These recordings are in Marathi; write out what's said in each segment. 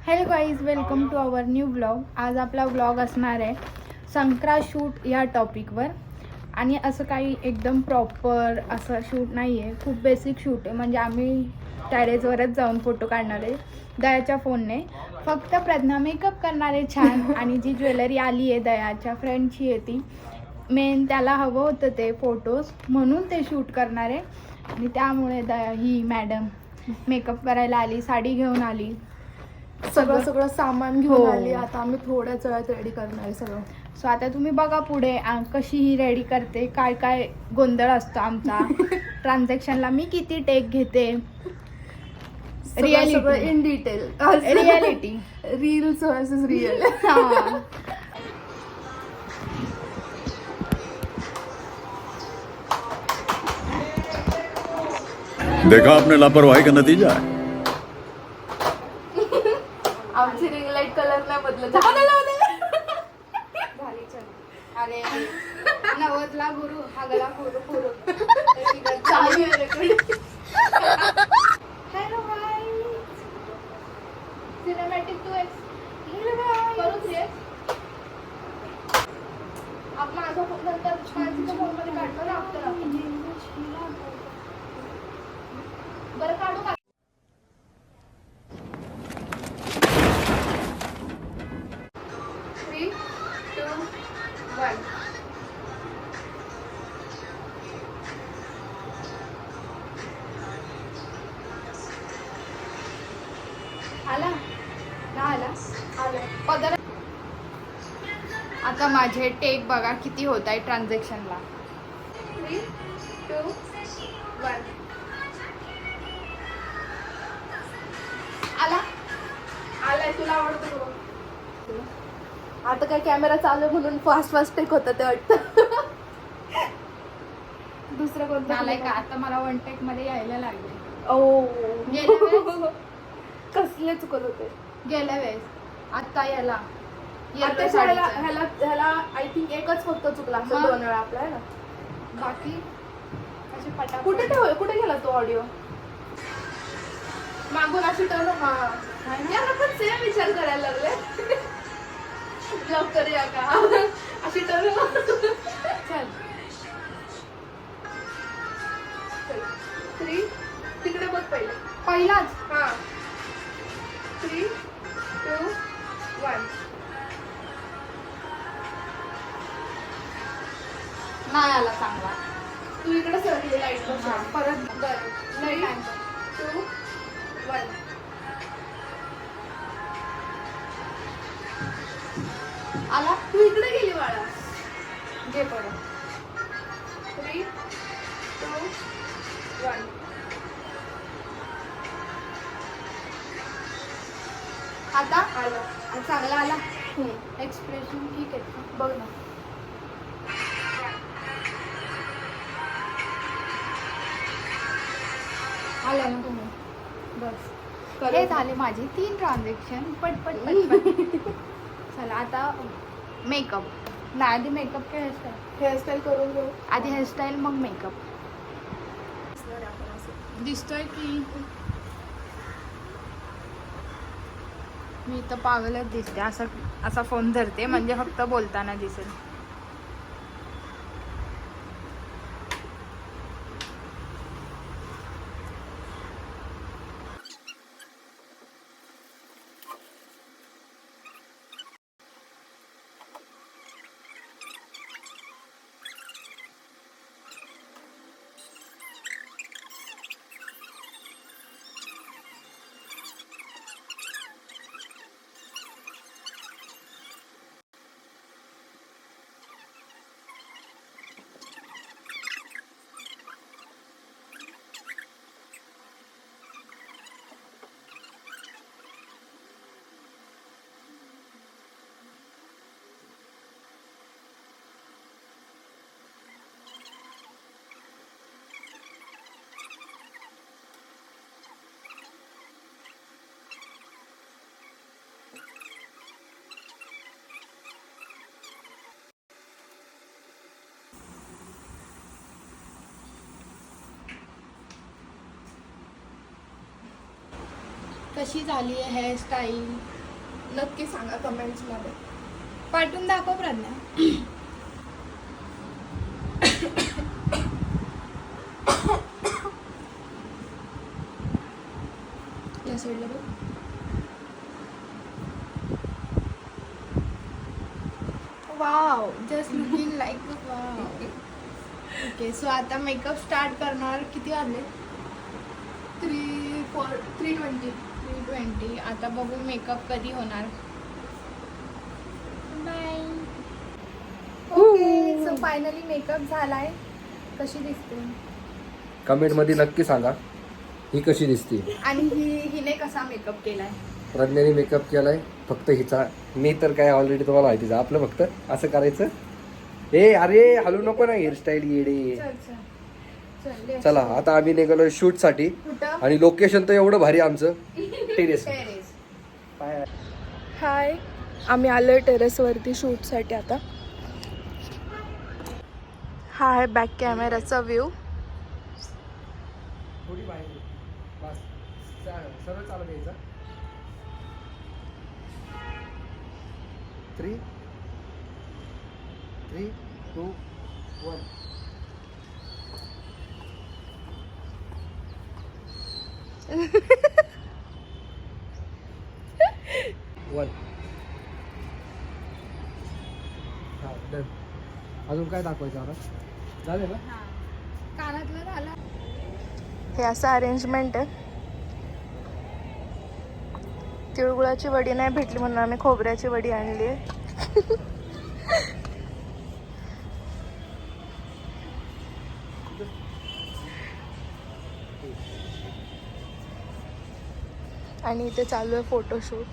Hello guys, welcome to our new blog. आज आपला ब्लॉग असणार आहे संक्रांत शूट या टॉपिकवर. आणि असं काही एकदम प्रॉपर असं शूट नाही आहे, खूप बेसिक शूट आहे. म्हणजे आम्ही टेरेसवरच जाऊन फोटो काढणार आहे दयाच्या फोनने. फक्त प्रज्ञा मेकअप करणार आहे छान. आणि जी ज्वेलरी आली आहे दयाच्या फ्रेंडची आहे ती मेन, त्याला हवं होतं ते फोटोज म्हणून ते शूट करणार आहे. आणि त्यामुळे दया ही मॅडम मेकअप करायला आली, साडी घेऊन आली, सगळं सामान घेऊन आली. आता आम्ही थोड्याच वेळात रेडी करणार आहे सगळं. सो आता तुम्ही बघा पुढे कशी ही रेडी करते, काय काय गोंधळ असतो आमचा ट्रान्झॅक्शनला. मी किती टेक घेते, सगळं in detail. Reality reels versus real. देखा आपने लापरवाही का नतीजा है. आमची रिंग लाईट कलर नाही बदलत. अरे नवदला गुरु हागला गुरु गुरु. Hello bye, cinematic to x. माझा फोन नंतर मानसीच्या फोन मध्ये काढतो ना आपल्याला. बरं काढू का? 3, 2, 1. आला ना, आला पदर. आता माझे टेक बघा किती होत आहे ट्रान्झॅक्शनला. 3, 2, 1. आलाय. तुला आवडतो बघ. आता काय कॅमेरा चालू म्हणून फास्ट टेक होतं ते वाटतं. दुसरं कोणतं आलाय का? आता मला वन टेक मध्ये यायला लागले. गेल्या वेळेस कसले चुकत होते. गेल्या वेळेस आता याला आता ह्याला आय थिंक एकच फक्त चुकला असेल. 2 वेळा आपल्याला. बाकी असे पटापट. कुठे गेला तो ऑडिओ? मागून अशी टर्न. याला पण सेम विचार करायला लागले. ब्लॉक करूया का अशी टर्न. चल 3 तिकडे बघ पहिले. पहिलाच. 3, 2, 1. नाही आला चांगला. तू इकडे सरली लाईट परत बरं. 3, 2, 1. आला. तू इकडे गेली बाळा. घे परत. 3, 2, 1. आता आलं. चांगला आला. एक्सप्रेशन ठीक आहे, बघ ना. आला ना तुम्ही. बस हे झाले माझे 3 ट्रान्झॅक्शन. पटपट पटपट. चला आता मेकअप. नाही, आधी मेकअप की हेअरस्टाईल करून घेऊ. आधी हेअरस्टाईल मग मेकअप. दिसतोय की मी तर पागलच दिसते. असा फोन धरते म्हणजे फक्त बोलताना दिसेल. कशी झाली आहे हेअरस्टाईल नक्की सांगा कमेंट्स मध्ये. पाठवून दाखव प्रज्ञा. या साईडला बघ. Wow, just looking like wow. Okay, so आता मेकअप स्टार्ट करणार. किती वाजले? 3:20. 3:20. आता बघू मेकअप कधी होणार. Bye. Okay, so finally makeup झालाय. कशी दिसते? कमेंट मध्ये नक्की सांगा ही कशी दिसते. आणि हिने कसा मेकअप केलाय? प्रज्ञाने मेकअप केलाय फक्त हिचा. मी तर काय ऑलरेडी तुम्हाला माहितीच. आपलं फक्त असं करायचं. अरे हलू नको ना हेअरस्टाईल येडे. चल, चला आता आम्ही निघालो शूट साठी. कुठं? आणि लोकेशन तर एवढं भारी आमचं टेरेस. हाय, आम्ही आलोय टेरेसवरती शूटसाठी. आता हा आहे बॅक कॅमेराचा व्ह्यू. थोडी बाहेर बस सरळ चालत यायचा. 3, 2, 1. अजून काय दाखवायचं आता? झालं ना? कानातलं झालं. हे असं अरेंजमेंट आहे. तिळगुळाची वडी नाही भेटली म्हणून आम्ही खोबऱ्याची वडी आणली आहे. आणि इथे चालू आहे फोटोशूट.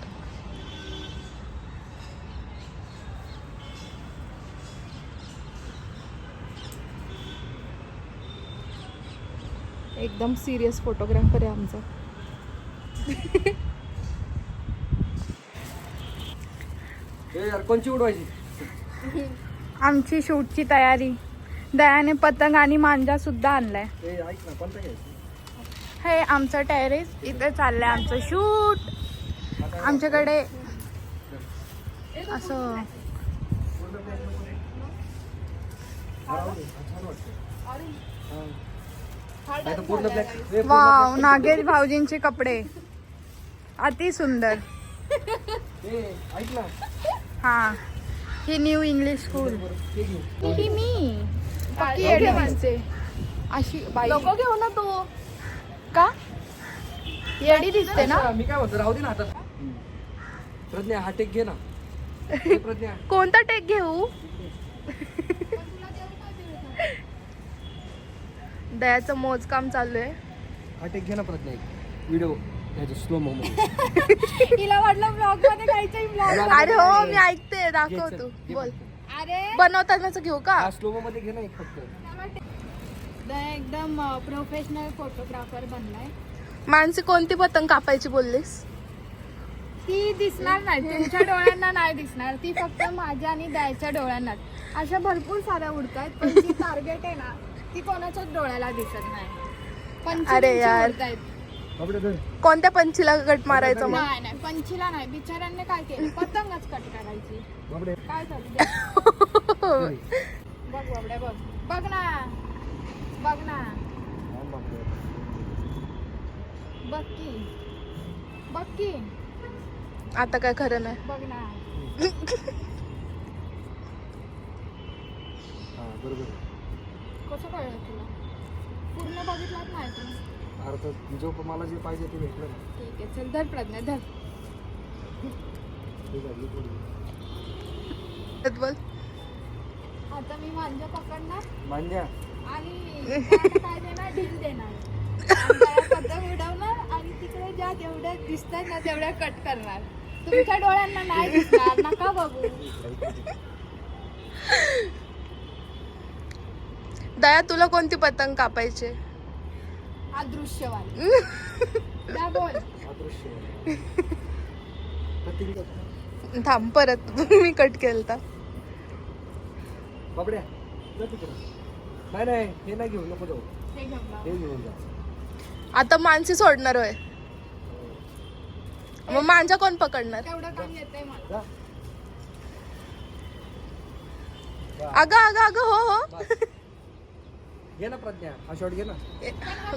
एकदम सिरियस फोटोग्राफर आहे आमचा. यार कोणची उडवायची? आमची शूटची तयारी. दयाने पतंग आणि मांजा सुद्धा आणलाय. ऐक ना, कोणता घ्यायचं? हे आमचं टेरेस. इथे चाललंय आमचं शूट. आमच्याकडे असं पूर्ण ब्लॅक. वाव, नागेश भाऊजींचे कपडे अति सुंदर. ऐक ना, हा, ही न्यू इंग्लिश स्कूल. हे घेऊ. ही मी पक्की लोकं येडी घेऊ. दिसते. अशी बाई लोक घेऊ ना तू. का येडी दिसते ना? अच्छा, मी काय म्हणतो, राहू दे ना आता. प्रज्ञा हा टेक घे ना. हे प्रज्ञा कोणता टेक घेऊ? दयाचं मोजकाम चालू आहे. हा टेक घे ना प्रज्ञा. एक व्हिडिओ घ्यायचं स्लो मो मध्ये. तिला वाटलं ब्लॉग मध्ये काहीतरी ब्लॉग. अरे हो, मी ऐकते, दाखव तू. बोल. अरे बनवतानाच घेऊ का? हा स्लो मो मध्ये घे ना एक फक्त. दया एकदम प्रोफेशनल फोटोग्राफर बनलाय. मानसी कोणती पतंग कापायची बोललीस? ती दिसणार नाही, तुमच्या डोळ्यांना नाही दिसणार. ती फक्त माझ्या आणि दयाच्या डोळ्यांना. अशा भरपूर साऱ्या उडतायत, पण जी टार्गेट आहे ना ती कोणाच्याच डोळ्याला दिसत नाही. अरे यार. उडतायत. बापरे धर. कोणत्या पंचीला कट मारायचं मग? नाही नाही, पंचीला नाही. बिचाऱ्यांनी काय केलं, पतंगच कट करायची. बापरे. काय चालू बघ बाबड्या, बघ बघ ना, बघ ना, बघ की, बघ की, आता काय खरं नाही. बघ ना. हा बरोबर. कसं कळलं तुला? पूर्ण बघितलाच नाही तू. अरे जो मला जे पाहिजे ते भेटलं ना. ठीक आहे, चल धर प्रज्ञा, धर. ठीक आहे, बोल. आता मी मांजा पकडणार मांड्या. आणि त्याला काय देणार, ढील देणार. आणि त्याला पतंग उडवणार आणि तिकडे ज्या जेवढ्या दिसतात ना तेवढ्या कट करणार. तुमच्या डोळ्यांना नाही दिसणार, नका बघू. दया, तुला कोणती पतंग कापायची? अदृश्यवाणी. त्या बोल. अदृश्य. थांब, परत मी कट केलता. बाबड्या जा तिकडं. नाही नाही, हे नाही घेऊ नको जाऊ. हे घेऊन जा. हे घेऊन जा. आता मानसी सोडणार होय. मग मांजा कोण पकडणार? तेवढं काम येतंय मला. अगं अगं अगं हो हो घे ना प्रज्ञा, हा शॉट घे ना,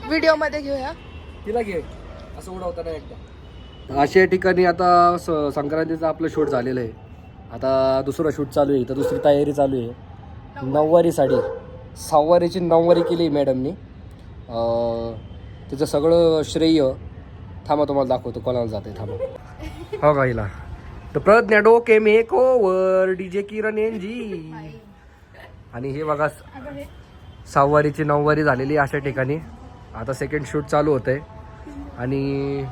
व्हिडिओ मध्ये घेऊया. तिला घे असं उडवताना एकदा. अशा ठिकाणी आता संक्रांतीचं आपलं शूट झालेलं आहे. आता दुसरं शूट चालू आहे, तर दुसरी तयारी चालू आहे. नऊवारी साडी, सहावारीची नऊवारी केली मॅडमनी. त्याचं सगळं श्रेय थांबा तुम्हाला दाखवतो कोणाला जाते. थांबा हो का हिला तर प्रज्ञा डोके मेकओव्हर डीजे किरण एनजी. आणि हे बघा सहावारीची नऊवारी झालेली अशा ठिकाणी. आता सेकंड शूट चालू होतं आहे आणि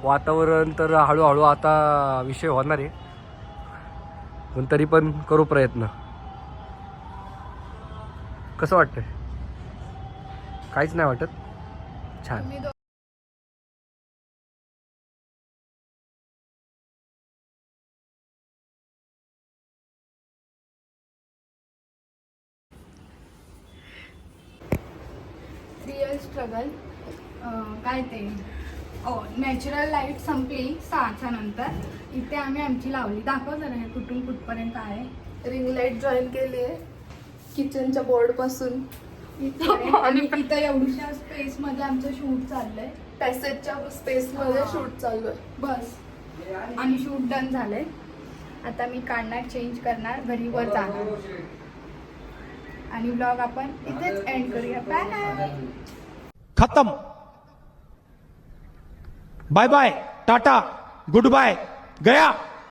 वातावरण तर हळूहळू आता विषय होणार आहे, पण तरी पण करू प्रयत्न. कसं वाटतंय? काहीच नाही वाटत? छान. रिअल स्ट्रगल काय ते नॅचरल लाईट संपली 6च्या नंतर. इथे आम्ही आमची लावली. दाखव जरा हे कुठून कुठपर्यंत आहे. रिंग लाईट जॉईन केली आहे किचनच्या बोर्ड पासून. आणि इथं एवढ्या स्पेस मध्ये आमचं शूट चाललंय. पॅसेजच्या स्पेस मध्ये शूट चालू आहे बस. आणि शूट डन झालंय. आता मी काढणार, चेंज करणार, घरी वर जाणार आणि व्लॉग आपण इथेच एंड करूया. बाय. खत्म. Bye bye, tata, goodbye, गया.